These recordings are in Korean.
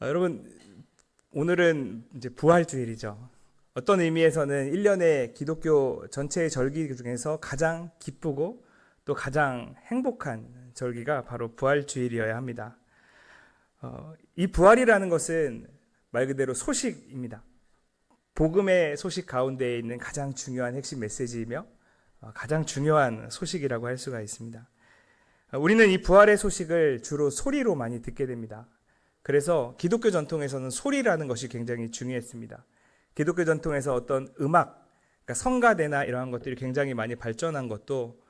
여러분, 오늘은 이제 부활주일이죠. 어떤 의미에서는 1년의 기독교 전체의 절기 중에서 가장 기쁘고 또 가장 행복한 절기가 바로 부활주일이어야 합니다. 이 부활이라는 것은 말 그대로 소식입니다. 복음의 소식 가운데에 있는 가장 중요한 핵심 메시지이며 가장 중요한 소식이라고 할 수가 있습니다. 우리는 이 부활의 소식을 주로 소리로 많이 듣게 됩니다. 그래서 기독교 전통에서는 소리라는 것이 굉장히 중요했습니다. 기독교 전통에서 어떤 음악, 그러니까 성가대나 이러한 것들이 굉장히 많이 발전한 것도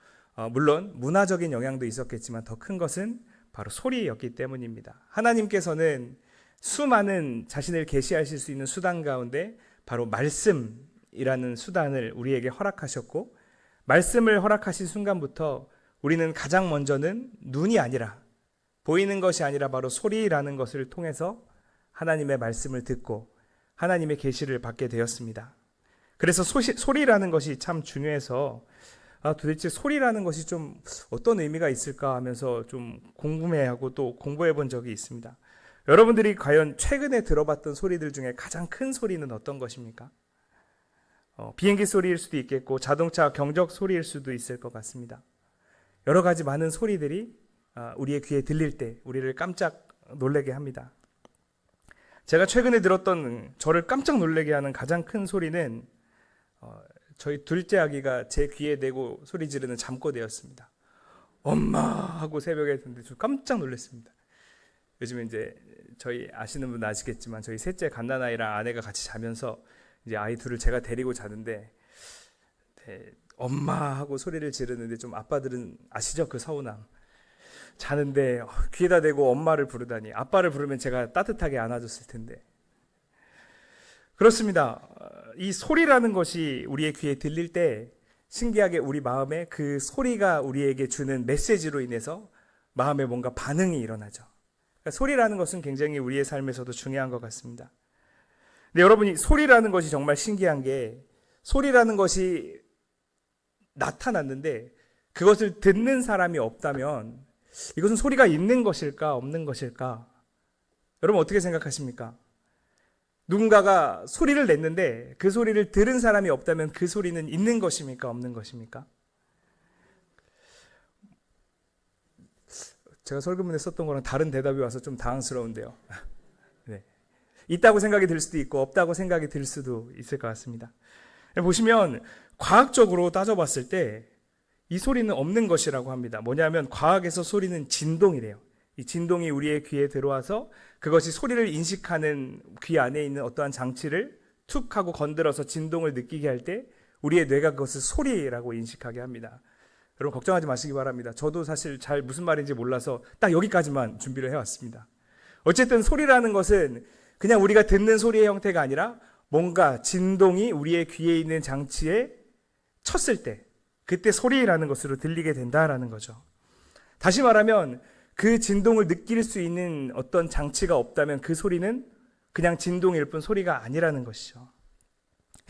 물론 문화적인 영향도 있었겠지만 더 큰 것은 바로 소리였기 때문입니다. 하나님께서는 수많은 자신을 계시하실 수 있는 수단 가운데 바로 말씀이라는 수단을 우리에게 허락하셨고, 말씀을 허락하신 순간부터 우리는 가장 먼저는 눈이 아니라, 보이는 것이 아니라 바로 소리라는 것을 통해서 하나님의 말씀을 듣고 하나님의 계시를 받게 되었습니다. 그래서 소리라는 것이 참 중요해서 도대체 소리라는 것이 좀 어떤 의미가 있을까 하면서 좀 궁금해하고 또 공부해 본 적이 있습니다. 여러분들이 과연 최근에 들어봤던 소리들 중에 가장 큰 소리는 어떤 것입니까? 비행기 소리일 수도 있겠고 자동차 경적 소리일 수도 있을 것 같습니다. 여러 가지 많은 소리들이 우리의 귀에 들릴 때 우리를 깜짝 놀라게 합니다. 제가 최근에 들었던 저를 깜짝 놀라게 하는 가장 큰 소리는 저희 둘째 아기가 제 귀에 대고 소리 지르는 잠꼬대였습니다. 엄마 하고 새벽에 듣는데 저 깜짝 놀랐습니다. 요즘에 이제 저희 아시는 분은 아시겠지만 저희 셋째 갓난아이랑 아내가 같이 자면서 이제 아이 둘을 제가 데리고 자는데 엄마 하고 소리를 지르는데 좀 아빠들은 아시죠? 그 서운함. 자는데 귀에다 대고 엄마를 부르다니, 아빠를 부르면 제가 따뜻하게 안아줬을 텐데. 그렇습니다. 이 소리라는 것이 우리의 귀에 들릴 때 신기하게 우리 마음에 그 소리가 우리에게 주는 메시지로 인해서 마음에 뭔가 반응이 일어나죠. 그러니까 소리라는 것은 굉장히 우리의 삶에서도 중요한 것 같습니다. 근데 여러분이 소리라는 것이 정말 신기한 게, 소리라는 것이 나타났는데 그것을 듣는 사람이 없다면 이것은 소리가 있는 것일까 없는 것일까? 여러분 어떻게 생각하십니까? 누군가가 소리를 냈는데 그 소리를 들은 사람이 없다면 그 소리는 있는 것입니까 없는 것입니까? 제가 설교문에 썼던 거랑 다른 대답이 와서 좀 당황스러운데요. 네. 있다고 생각이 들 수도 있고 없다고 생각이 들 수도 있을 것 같습니다. 보시면 과학적으로 따져봤을 때 이 소리는 없는 것이라고 합니다. 뭐냐면 과학에서 소리는 진동이래요. 이 진동이 우리의 귀에 들어와서 그것이 소리를 인식하는 귀 안에 있는 어떠한 장치를 툭 하고 건드려서 진동을 느끼게 할 때 우리의 뇌가 그것을 소리라고 인식하게 합니다. 여러분 걱정하지 마시기 바랍니다. 저도 사실 잘 무슨 말인지 몰라서 딱 여기까지만 준비를 해왔습니다. 어쨌든 소리라는 것은 그냥 우리가 듣는 소리의 형태가 아니라 뭔가 진동이 우리의 귀에 있는 장치에 쳤을 때 그때 소리라는 것으로 들리게 된다라는 거죠. 다시 말하면 그 진동을 느낄 수 있는 어떤 장치가 없다면 그 소리는 그냥 진동일 뿐 소리가 아니라는 것이죠.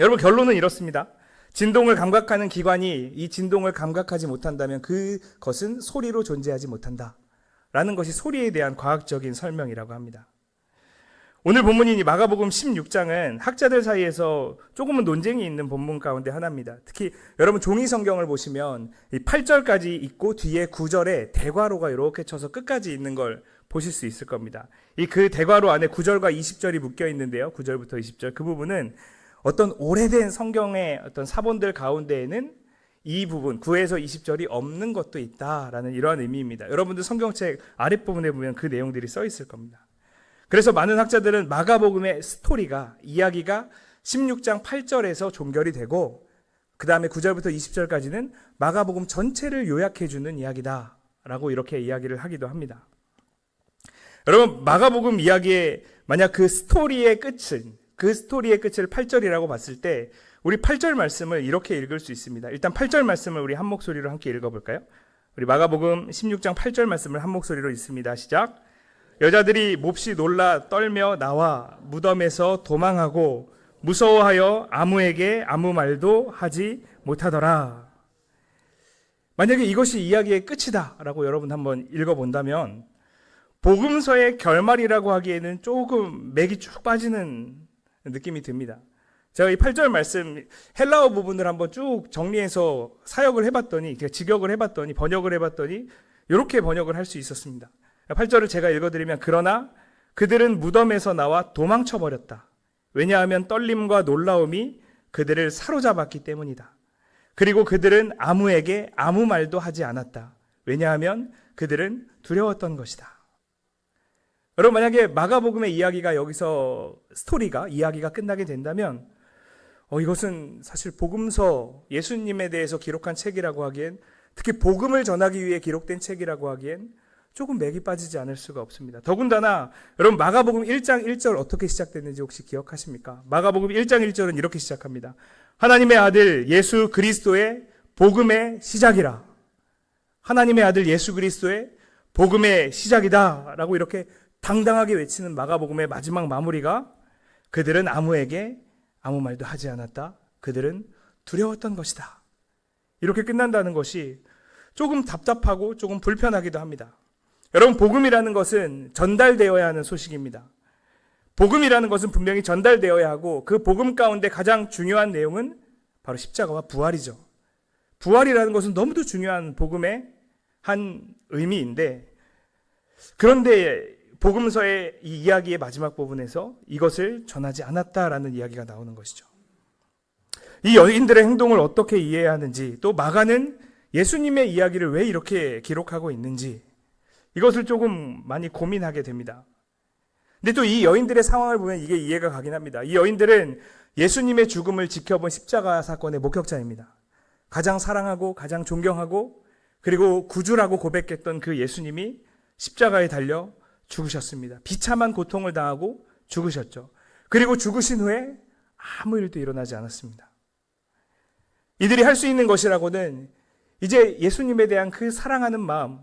여러분 결론은 이렇습니다. 진동을 감각하는 기관이 이 진동을 감각하지 못한다면 그것은 소리로 존재하지 못한다라는 것이 소리에 대한 과학적인 설명이라고 합니다. 오늘 본문인 이 마가복음 16장은 학자들 사이에서 조금은 논쟁이 있는 본문 가운데 하나입니다. 특히 여러분 종이 성경을 보시면 이 8절까지 있고 뒤에 9절에 대괄호가 이렇게 쳐서 끝까지 있는 걸 보실 수 있을 겁니다. 이 그 대괄호 안에 9절과 20절이 묶여 있는데요. 9절부터 20절 그 부분은 어떤 오래된 성경의 어떤 사본들 가운데에는 이 부분 9에서 20절이 없는 것도 있다라는 이러한 의미입니다. 여러분들 성경책 아랫부분에 보면 그 내용들이 써 있을 겁니다. 그래서 많은 학자들은 마가복음의 스토리가, 이야기가 16장 8절에서 종결이 되고 그 다음에 9절부터 20절까지는 마가복음 전체를 요약해주는 이야기다라고 이렇게 이야기를 하기도 합니다. 여러분 마가복음 이야기의 만약 그 스토리의 끝을 8절이라고 봤을 때 우리 8절 말씀을 이렇게 읽을 수 있습니다. 일단 8절 말씀을 우리 한 목소리로 함께 읽어볼까요? 우리 마가복음 16장 8절 말씀을 한 목소리로 읽습니다. 시작. 여자들이 몹시 놀라 떨며 나와 무덤에서 도망하고 무서워하여 아무에게 아무 말도 하지 못하더라. 만약에 이것이 이야기의 끝이다 라고 여러분 한번 읽어본다면 복음서의 결말이라고 하기에는 조금 맥이 쭉 빠지는 느낌이 듭니다. 제가 이 8절 말씀 헬라어 부분을 한번 쭉 정리해서 사역을 해봤더니, 직역을 해봤더니, 번역을 해봤더니 이렇게 번역을 할 수 있었습니다. 8절을 제가 읽어드리면, 그러나 그들은 무덤에서 나와 도망쳐버렸다. 왜냐하면 떨림과 놀라움이 그들을 사로잡았기 때문이다. 그리고 그들은 아무에게 아무 말도 하지 않았다. 왜냐하면 그들은 두려웠던 것이다. 여러분, 만약에 마가복음의 이야기가 여기서 이야기가 끝나게 된다면 이것은 사실 복음서, 예수님에 대해서 기록한 책이라고 하기엔, 특히 복음을 전하기 위해 기록된 책이라고 하기엔 조금 맥이 빠지지 않을 수가 없습니다. 더군다나 여러분, 마가복음 1장 1절 어떻게 시작됐는지 혹시 기억하십니까? 마가복음 1장 1절은 이렇게 시작합니다. 하나님의 아들 예수 그리스도의 복음의 시작이라. 하나님의 아들 예수 그리스도의 복음의 시작이다 라고 이렇게 당당하게 외치는 마가복음의 마지막 마무리가, 그들은 아무에게 아무 말도 하지 않았다. 그들은 두려웠던 것이다. 이렇게 끝난다는 것이 조금 답답하고 조금 불편하기도 합니다. 여러분, 복음이라는 것은 전달되어야 하는 소식입니다. 복음이라는 것은 분명히 전달되어야 하고, 그 복음 가운데 가장 중요한 내용은 바로 십자가와 부활이죠. 부활이라는 것은 너무도 중요한 복음의 한 의미인데, 그런데 복음서의 이 이야기의 마지막 부분에서 이것을 전하지 않았다라는 이야기가 나오는 것이죠. 이 여인들의 행동을 어떻게 이해해야 하는지, 또 마가는 예수님의 이야기를 왜 이렇게 기록하고 있는지, 이것을 조금 많이 고민하게 됩니다. 근데 또 이 여인들의 상황을 보면 이게 이해가 가긴 합니다. 이 여인들은 예수님의 죽음을 지켜본 십자가 사건의 목격자입니다. 가장 사랑하고 가장 존경하고 그리고 구주라고 고백했던 그 예수님이 십자가에 달려 죽으셨습니다. 비참한 고통을 당하고 죽으셨죠. 그리고 죽으신 후에 아무 일도 일어나지 않았습니다. 이들이 할 수 있는 것이라고는 이제 예수님에 대한 그 사랑하는 마음,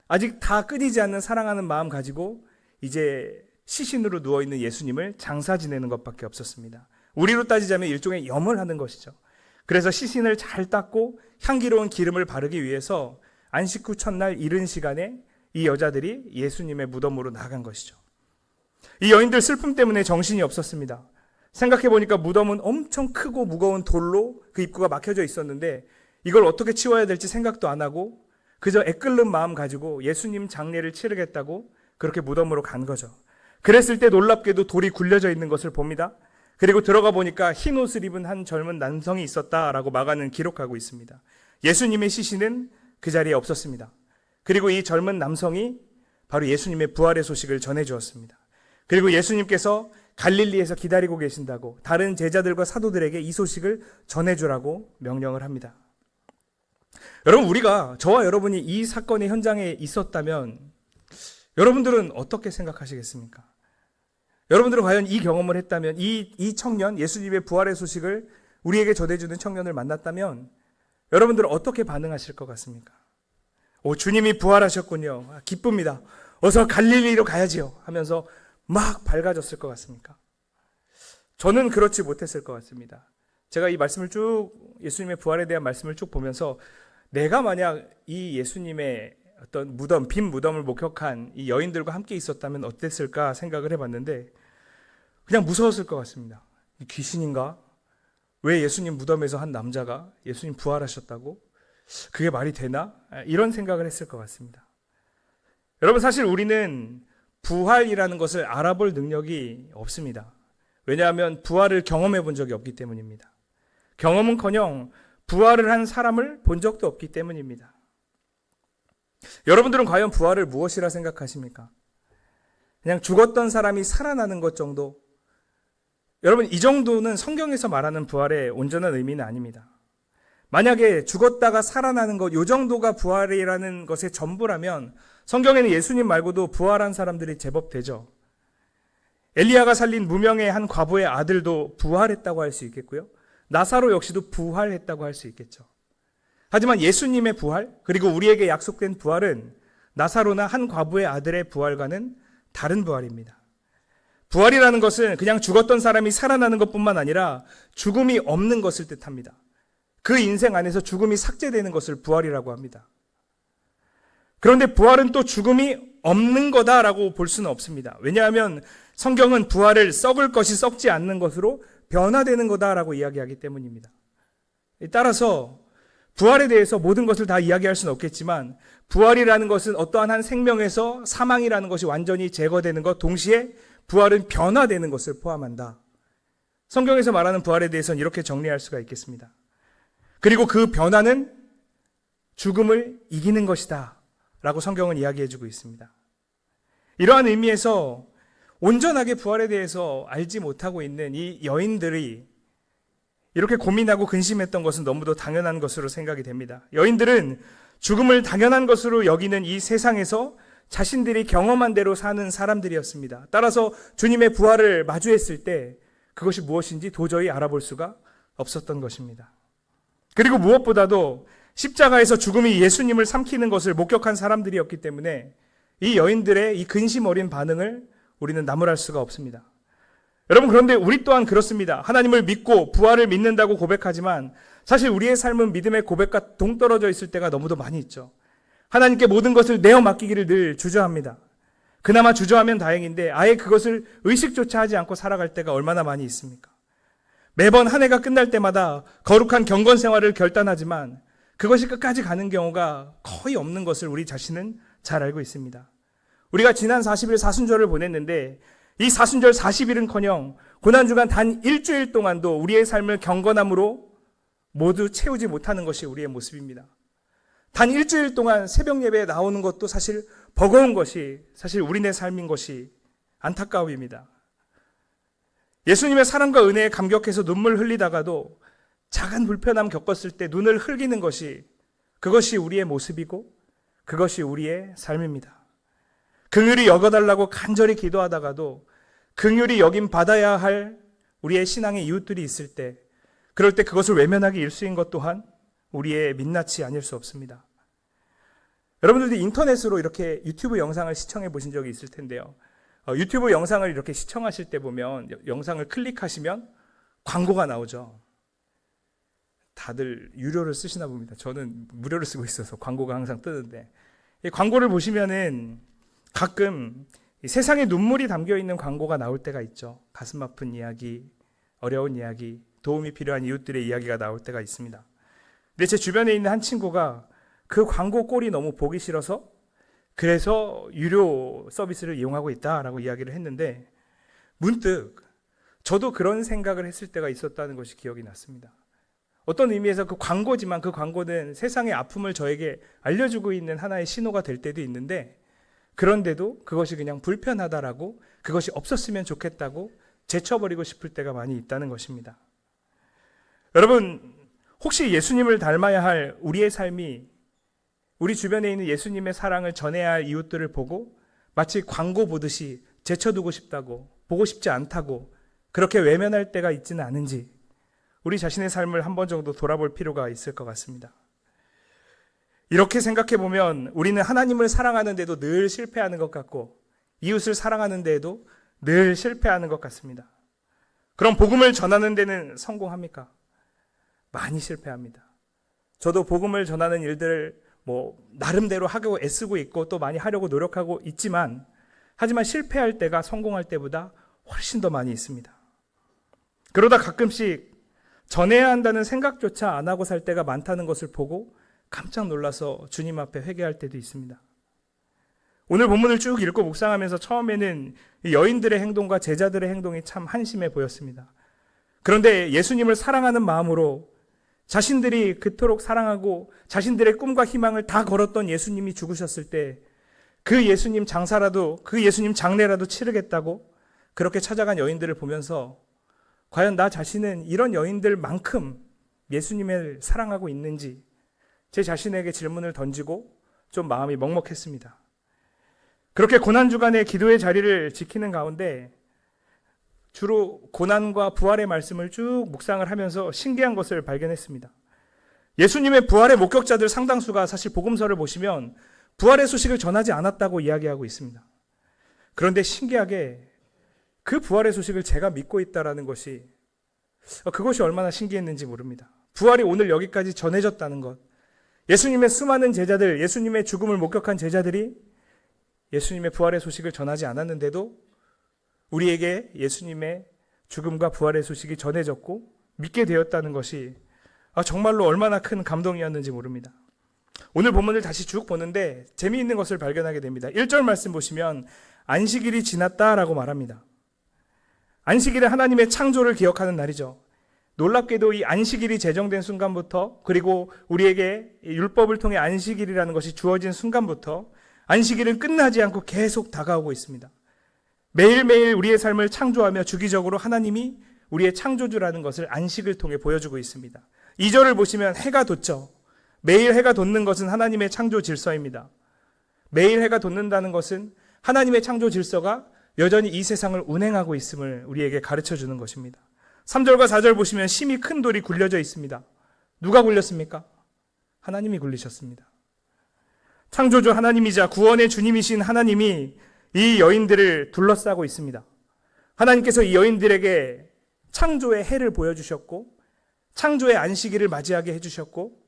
아직 다 끊이지 않는 사랑하는 마음 가지고 이제 시신으로 누워있는 예수님을 장사 지내는 것밖에 없었습니다. 우리로 따지자면 일종의 염을 하는 것이죠. 그래서 시신을 잘 닦고 향기로운 기름을 바르기 위해서 안식 후 첫날 이른 시간에 이 여자들이 예수님의 무덤으로 나간 것이죠. 이 여인들 슬픔 때문에 정신이 없었습니다. 생각해보니까 무덤은 엄청 크고 무거운 돌로 그 입구가 막혀져 있었는데 이걸 어떻게 치워야 될지 생각도 안 하고 그저 애끓는 마음 가지고 예수님 장례를 치르겠다고 그렇게 무덤으로 간 거죠. 그랬을 때 놀랍게도 돌이 굴려져 있는 것을 봅니다. 그리고 들어가 보니까 흰 옷을 입은 한 젊은 남성이 있었다라고 마가는 기록하고 있습니다. 예수님의 시신은 그 자리에 없었습니다. 그리고 이 젊은 남성이 바로 예수님의 부활의 소식을 전해주었습니다. 그리고 예수님께서 갈릴리에서 기다리고 계신다고 다른 제자들과 사도들에게 이 소식을 전해주라고 명령을 합니다. 여러분, 저와 여러분이 이 사건의 현장에 있었다면 여러분들은 어떻게 생각하시겠습니까? 여러분들은 과연 이 경험을 했다면, 이 청년, 예수님의 부활의 소식을 우리에게 전해주는 청년을 만났다면 여러분들은 어떻게 반응하실 것 같습니까? 주님이 부활하셨군요. 기쁩니다. 어서 갈릴리로 가야지요. 하면서 막 밝아졌을 것 같습니까? 저는 그렇지 못했을 것 같습니다. 제가 이 말씀을 예수님의 부활에 대한 말씀을 쭉 보면서 내가 만약 이 예수님의 어떤 무덤, 빈 무덤을 목격한 이 여인들과 함께 있었다면 어땠을까 생각을 해봤는데 그냥 무서웠을 것 같습니다. 이 귀신인가? 왜 예수님 무덤에서 한 남자가 예수님 부활하셨다고? 그게 말이 되나? 이런 생각을 했을 것 같습니다. 여러분, 사실 우리는 부활이라는 것을 알아볼 능력이 없습니다. 왜냐하면 부활을 경험해 본 적이 없기 때문입니다. 경험은커녕 부활을 한 사람을 본 적도 없기 때문입니다. 여러분들은 과연 부활을 무엇이라 생각하십니까? 그냥 죽었던 사람이 살아나는 것 정도? 여러분, 이 정도는 성경에서 말하는 부활의 온전한 의미는 아닙니다. 만약에 죽었다가 살아나는 것, 이 정도가 부활이라는 것의 전부라면 성경에는 예수님 말고도 부활한 사람들이 제법 되죠. 엘리야가 살린 무명의 한 과부의 아들도 부활했다고 할 수 있겠고요. 나사로 역시도 부활했다고 할 수 있겠죠. 하지만 예수님의 부활, 그리고 우리에게 약속된 부활은 나사로나 한 과부의 아들의 부활과는 다른 부활입니다. 부활이라는 것은 그냥 죽었던 사람이 살아나는 것뿐만 아니라 죽음이 없는 것을 뜻합니다. 그 인생 안에서 죽음이 삭제되는 것을 부활이라고 합니다. 그런데 부활은 또 죽음이 없는 거다라고 볼 수는 없습니다. 왜냐하면 성경은 부활을 썩을 것이 썩지 않는 것으로 변화되는 거다라고 이야기하기 때문입니다. 따라서 부활에 대해서 모든 것을 다 이야기할 수는 없겠지만 부활이라는 것은 어떠한 한 생명에서 사망이라는 것이 완전히 제거되는 것, 동시에 부활은 변화되는 것을 포함한다. 성경에서 말하는 부활에 대해서는 이렇게 정리할 수가 있겠습니다. 그리고 그 변화는 죽음을 이기는 것이다 라고 성경은 이야기해주고 있습니다. 이러한 의미에서 온전하게 부활에 대해서 알지 못하고 있는 이 여인들이 이렇게 고민하고 근심했던 것은 너무도 당연한 것으로 생각이 됩니다. 여인들은 죽음을 당연한 것으로 여기는 이 세상에서 자신들이 경험한 대로 사는 사람들이었습니다. 따라서 주님의 부활을 마주했을 때 그것이 무엇인지 도저히 알아볼 수가 없었던 것입니다. 그리고 무엇보다도 십자가에서 죽음이 예수님을 삼키는 것을 목격한 사람들이었기 때문에 이 여인들의 이 근심 어린 반응을 우리는 나무랄 수가 없습니다. 여러분, 그런데 우리 또한 그렇습니다. 하나님을 믿고 부활을 믿는다고 고백하지만 사실 우리의 삶은 믿음의 고백과 동떨어져 있을 때가 너무도 많이 있죠. 하나님께 모든 것을 내어 맡기기를 늘 주저합니다. 그나마 주저하면 다행인데 아예 그것을 의식조차 하지 않고 살아갈 때가 얼마나 많이 있습니까? 매번 한 해가 끝날 때마다 거룩한 경건 생활을 결단하지만 그것이 끝까지 가는 경우가 거의 없는 것을 우리 자신은 잘 알고 있습니다. 우리가 지난 40일 사순절을 보냈는데 이 사순절 40일은커녕 고난주간 단 일주일 동안도 우리의 삶을 경건함으로 모두 채우지 못하는 것이 우리의 모습입니다. 단 일주일 동안 새벽 예배에 나오는 것도 사실 버거운 것이 사실 우리네 삶인 것이 안타까움입니다. 예수님의 사랑과 은혜에 감격해서 눈물 흘리다가도 작은 불편함 겪었을 때 눈을 흘기는 것이 그것이 우리의 모습이고 그것이 우리의 삶입니다. 긍휼히 여겨달라고 간절히 기도하다가도 긍휼히 여김 받아야 할 우리의 신앙의 이웃들이 있을 때 그럴 때 그것을 외면하기 일쑤인 것 또한 우리의 민낯이 아닐 수 없습니다. 여러분들도 인터넷으로 이렇게 유튜브 영상을 시청해 보신 적이 있을 텐데요. 유튜브 영상을 이렇게 시청하실 때 보면 영상을 클릭하시면 광고가 나오죠. 다들 유료를 쓰시나 봅니다. 저는 무료를 쓰고 있어서 광고가 항상 뜨는데 이 광고를 보시면은 가끔 세상에 눈물이 담겨있는 광고가 나올 때가 있죠. 가슴 아픈 이야기, 어려운 이야기, 도움이 필요한 이웃들의 이야기가 나올 때가 있습니다. 근데 제 주변에 있는 한 친구가 그 광고 꼴이 너무 보기 싫어서 그래서 유료 서비스를 이용하고 있다라고 이야기를 했는데 문득 저도 그런 생각을 했을 때가 있었다는 것이 기억이 났습니다. 어떤 의미에서 그 광고지만 그 광고는 세상의 아픔을 저에게 알려주고 있는 하나의 신호가 될 때도 있는데 그런데도 그것이 그냥 불편하다라고 그것이 없었으면 좋겠다고 제쳐버리고 싶을 때가 많이 있다는 것입니다. 여러분, 혹시 예수님을 닮아야 할 우리의 삶이 우리 주변에 있는 예수님의 사랑을 전해야 할 이웃들을 보고 마치 광고 보듯이 제쳐두고 싶다고, 보고 싶지 않다고 그렇게 외면할 때가 있지는 않은지 우리 자신의 삶을 한 번 정도 돌아볼 필요가 있을 것 같습니다. 이렇게 생각해 보면 우리는 하나님을 사랑하는데도 늘 실패하는 것 같고 이웃을 사랑하는 데에도 늘 실패하는 것 같습니다. 그럼 복음을 전하는 데는 성공합니까? 많이 실패합니다. 저도 복음을 전하는 일들을 나름대로 하고 애쓰고 있고 또 많이 하려고 노력하고 있지만 하지만 실패할 때가 성공할 때보다 훨씬 더 많이 있습니다. 그러다 가끔씩 전해야 한다는 생각조차 안 하고 살 때가 많다는 것을 보고 깜짝 놀라서 주님 앞에 회개할 때도 있습니다. 오늘 본문을 쭉 읽고 묵상하면서 처음에는 여인들의 행동과 제자들의 행동이 참 한심해 보였습니다. 그런데 예수님을 사랑하는 마음으로 자신들이 그토록 사랑하고 자신들의 꿈과 희망을 다 걸었던 예수님이 죽으셨을 때 그 예수님 장사라도 그 예수님 장례라도 치르겠다고 그렇게 찾아간 여인들을 보면서 과연 나 자신은 이런 여인들만큼 예수님을 사랑하고 있는지 제 자신에게 질문을 던지고 좀 마음이 먹먹했습니다. 그렇게 고난주간의 기도의 자리를 지키는 가운데 주로 고난과 부활의 말씀을 쭉 묵상을 하면서 신기한 것을 발견했습니다. 예수님의 부활의 목격자들 상당수가 사실 복음서를 보시면 부활의 소식을 전하지 않았다고 이야기하고 있습니다. 그런데 신기하게 그 부활의 소식을 제가 믿고 있다는 것이 그것이 얼마나 신기했는지 모릅니다. 부활이 오늘 여기까지 전해졌다는 것, 예수님의 수많은 제자들, 예수님의 죽음을 목격한 제자들이 예수님의 부활의 소식을 전하지 않았는데도 우리에게 예수님의 죽음과 부활의 소식이 전해졌고 믿게 되었다는 것이 정말로 얼마나 큰 감동이었는지 모릅니다. 오늘 본문을 다시 쭉 보는데 재미있는 것을 발견하게 됩니다. 1절 말씀 보시면 안식일이 지났다라고 말합니다. 안식일은 하나님의 창조를 기억하는 날이죠. 놀랍게도 이 안식일이 제정된 순간부터, 그리고 우리에게 율법을 통해 안식일이라는 것이 주어진 순간부터 안식일은 끝나지 않고 계속 다가오고 있습니다. 매일매일 우리의 삶을 창조하며 주기적으로 하나님이 우리의 창조주라는 것을 안식을 통해 보여주고 있습니다. 2절을 보시면 해가 돋죠. 매일 해가 돋는 것은 하나님의 창조 질서입니다. 매일 해가 돋는다는 것은 하나님의 창조 질서가 여전히 이 세상을 운행하고 있음을 우리에게 가르쳐 주는 것입니다. 3절과 4절 보시면 심히 큰 돌이 굴려져 있습니다. 누가 굴렸습니까? 하나님이 굴리셨습니다. 창조주 하나님이자 구원의 주님이신 하나님이 이 여인들을 둘러싸고 있습니다. 하나님께서 이 여인들에게 창조의 해를 보여주셨고 창조의 안식일을 맞이하게 해주셨고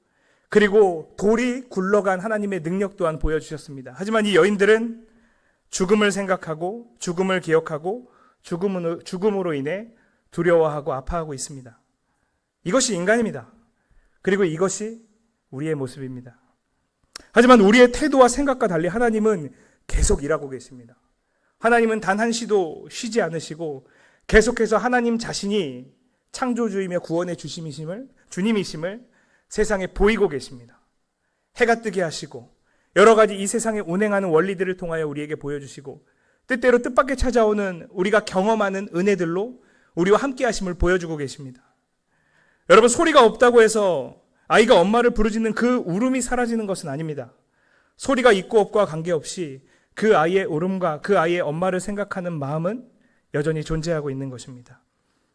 그리고 돌이 굴러간 하나님의 능력 또한 보여주셨습니다. 하지만 이 여인들은 죽음을 생각하고 죽음을 기억하고 죽음으로 인해 두려워하고 아파하고 있습니다. 이것이 인간입니다. 그리고 이것이 우리의 모습입니다. 하지만 우리의 태도와 생각과 달리 하나님은 계속 일하고 계십니다. 하나님은 단 한 시도 쉬지 않으시고 계속해서 하나님 자신이 창조주이며 구원의 주님이심을 세상에 보이고 계십니다. 해가 뜨게 하시고 여러 가지 이 세상에 운행하는 원리들을 통하여 우리에게 보여주시고 때때로 뜻밖의 찾아오는 우리가 경험하는 은혜들로 우리와 함께 하심을 보여주고 계십니다. 여러분, 소리가 없다고 해서 아이가 엄마를 부르짖는 그 울음이 사라지는 것은 아닙니다. 소리가 있고 없고와 관계없이 그 아이의 울음과 그 아이의 엄마를 생각하는 마음은 여전히 존재하고 있는 것입니다.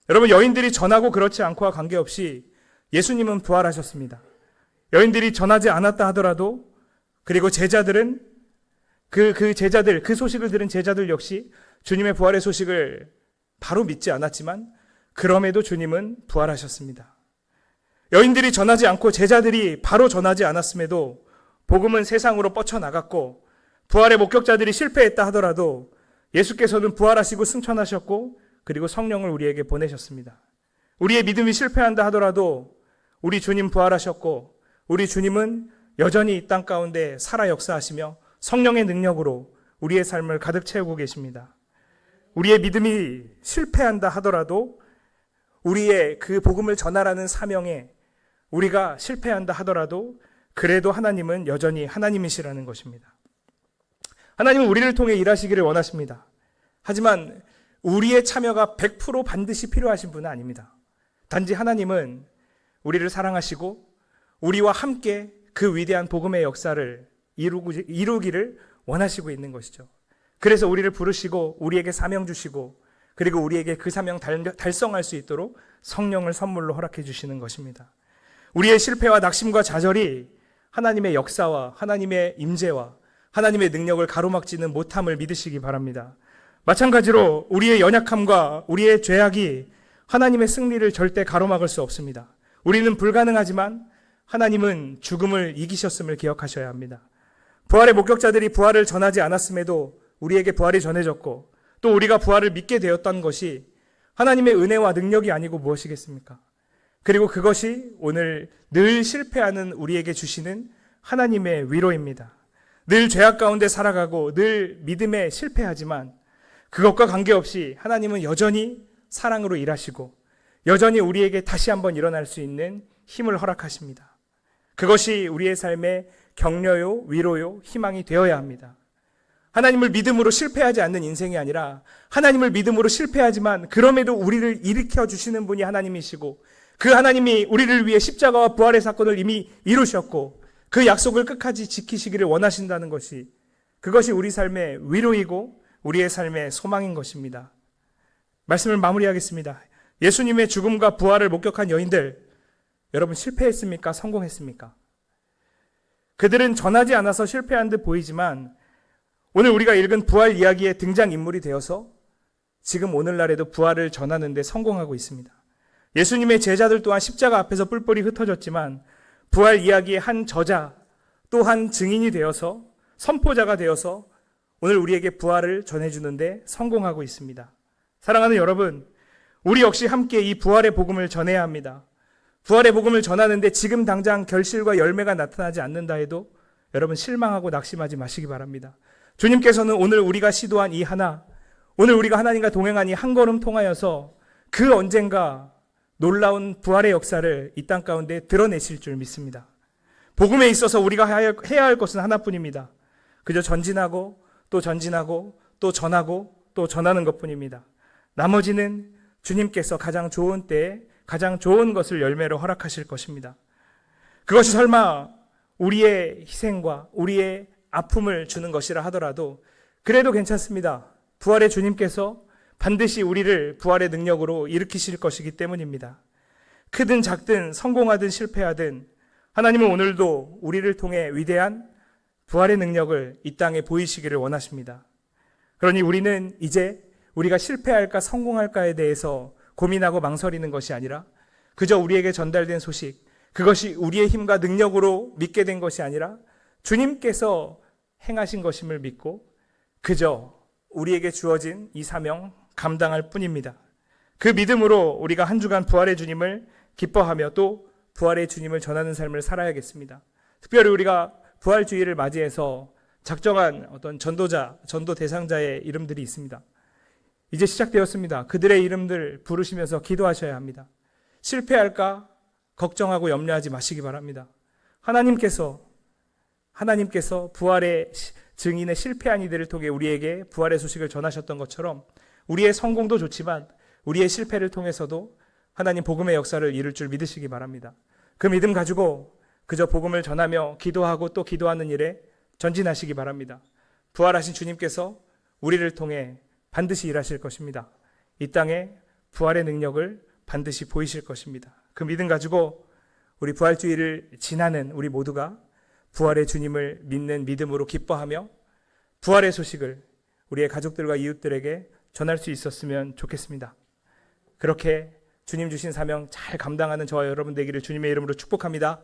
여러분, 여인들이 전하고 그렇지 않고와 관계없이 예수님은 부활하셨습니다. 여인들이 전하지 않았다 하더라도, 그리고 제자들은 그 소식을 들은 제자들 역시 주님의 부활의 소식을 바로 믿지 않았지만 그럼에도 주님은 부활하셨습니다. 여인들이 전하지 않고 제자들이 바로 전하지 않았음에도 복음은 세상으로 뻗쳐나갔고 부활의 목격자들이 실패했다 하더라도 예수께서는 부활하시고 승천하셨고 그리고 성령을 우리에게 보내셨습니다. 우리의 믿음이 실패한다 하더라도 우리 주님 부활하셨고 우리 주님은 여전히 이 땅 가운데 살아 역사하시며 성령의 능력으로 우리의 삶을 가득 채우고 계십니다. 우리의 믿음이 실패한다 하더라도 우리의 그 복음을 전하라는 사명에 우리가 실패한다 하더라도 그래도 하나님은 여전히 하나님이시라는 것입니다. 하나님은 우리를 통해 일하시기를 원하십니다. 하지만 우리의 참여가 100% 반드시 필요하신 분은 아닙니다. 단지 하나님은 우리를 사랑하시고 우리와 함께 그 위대한 복음의 역사를 이루기를 원하시고 있는 것이죠. 그래서 우리를 부르시고 우리에게 사명 주시고 그리고 우리에게 그 사명 달성할 수 있도록 성령을 선물로 허락해 주시는 것입니다. 우리의 실패와 낙심과 좌절이 하나님의 역사와 하나님의 임재와 하나님의 능력을 가로막지는 못함을 믿으시기 바랍니다. 마찬가지로 우리의 연약함과 우리의 죄악이 하나님의 승리를 절대 가로막을 수 없습니다. 우리는 불가능하지만 하나님은 죽음을 이기셨음을 기억하셔야 합니다. 부활의 목격자들이 부활을 전하지 않았음에도 우리에게 부활이 전해졌고 또 우리가 부활을 믿게 되었던 것이 하나님의 은혜와 능력이 아니고 무엇이겠습니까? 그리고 그것이 오늘 늘 실패하는 우리에게 주시는 하나님의 위로입니다. 늘 죄악 가운데 살아가고 늘 믿음에 실패하지만 그것과 관계없이 하나님은 여전히 사랑으로 일하시고 여전히 우리에게 다시 한번 일어날 수 있는 힘을 허락하십니다. 그것이 우리의 삶의 격려요, 위로요, 희망이 되어야 합니다. 하나님을 믿음으로 실패하지 않는 인생이 아니라 하나님을 믿음으로 실패하지만 그럼에도 우리를 일으켜 주시는 분이 하나님이시고 그 하나님이 우리를 위해 십자가와 부활의 사건을 이미 이루셨고 그 약속을 끝까지 지키시기를 원하신다는 것이 그것이 우리 삶의 위로이고 우리의 삶의 소망인 것입니다. 말씀을 마무리하겠습니다. 예수님의 죽음과 부활을 목격한 여인들, 여러분 실패했습니까? 성공했습니까? 그들은 전하지 않아서 실패한 듯 보이지만 오늘 우리가 읽은 부활 이야기의 등장인물이 되어서 지금 오늘날에도 부활을 전하는 데 성공하고 있습니다. 예수님의 제자들 또한 십자가 앞에서 뿔뿔이 흩어졌지만 부활 이야기의 한 저자 또 한 증인이 되어서 선포자가 되어서 오늘 우리에게 부활을 전해주는데 성공하고 있습니다. 사랑하는 여러분, 우리 역시 함께 이 부활의 복음을 전해야 합니다. 부활의 복음을 전하는데 지금 당장 결실과 열매가 나타나지 않는다 해도 여러분 실망하고 낙심하지 마시기 바랍니다. 주님께서는 오늘 우리가 시도한 이 하나, 오늘 우리가 하나님과 동행한 이 한 걸음 통하여서 그 언젠가 놀라운 부활의 역사를 이 땅 가운데 드러내실 줄 믿습니다. 복음에 있어서 우리가 해야 할 것은 하나뿐입니다. 그저 전진하고 또 전진하고 또 전하고 또 전하는 것뿐입니다. 나머지는 주님께서 가장 좋은 때에 가장 좋은 것을 열매로 허락하실 것입니다. 그것이 설마 우리의 희생과 우리의 아픔을 주는 것이라 하더라도 그래도 괜찮습니다. 부활의 주님께서 반드시 우리를 부활의 능력으로 일으키실 것이기 때문입니다. 크든 작든 성공하든 실패하든 하나님은 오늘도 우리를 통해 위대한 부활의 능력을 이 땅에 보이시기를 원하십니다. 그러니 우리는 이제 우리가 실패할까 성공할까에 대해서 고민하고 망설이는 것이 아니라 그저 우리에게 전달된 소식, 그것이 우리의 힘과 능력으로 믿게 된 것이 아니라 주님께서 행하신 것임을 믿고 그저 우리에게 주어진 이 사명 감당할 뿐입니다. 그 믿음으로 우리가 한 주간 부활의 주님을 기뻐하며 또 부활의 주님을 전하는 삶을 살아야겠습니다. 특별히 우리가 부활주의를 맞이해서 작정한 어떤 전도자, 전도 대상자의 이름들이 있습니다. 이제 시작되었습니다. 그들의 이름들 부르시면서 기도하셔야 합니다. 실패할까 걱정하고 염려하지 마시기 바랍니다. 하나님께서 부활의 증인의 실패한 이들을 통해 우리에게 부활의 소식을 전하셨던 것처럼 우리의 성공도 좋지만 우리의 실패를 통해서도 하나님 복음의 역사를 이룰 줄 믿으시기 바랍니다. 그 믿음 가지고 그저 복음을 전하며 기도하고 또 기도하는 일에 전진하시기 바랍니다. 부활하신 주님께서 우리를 통해 반드시 일하실 것입니다. 이 땅에 부활의 능력을 반드시 보이실 것입니다. 그 믿음 가지고 우리 부활주의를 지나는 우리 모두가 부활의 주님을 믿는 믿음으로 기뻐하며 부활의 소식을 우리의 가족들과 이웃들에게 전할 수 있었으면 좋겠습니다. 그렇게 주님 주신 사명 잘 감당하는 저와 여러분 되기를 주님의 이름으로 축복합니다.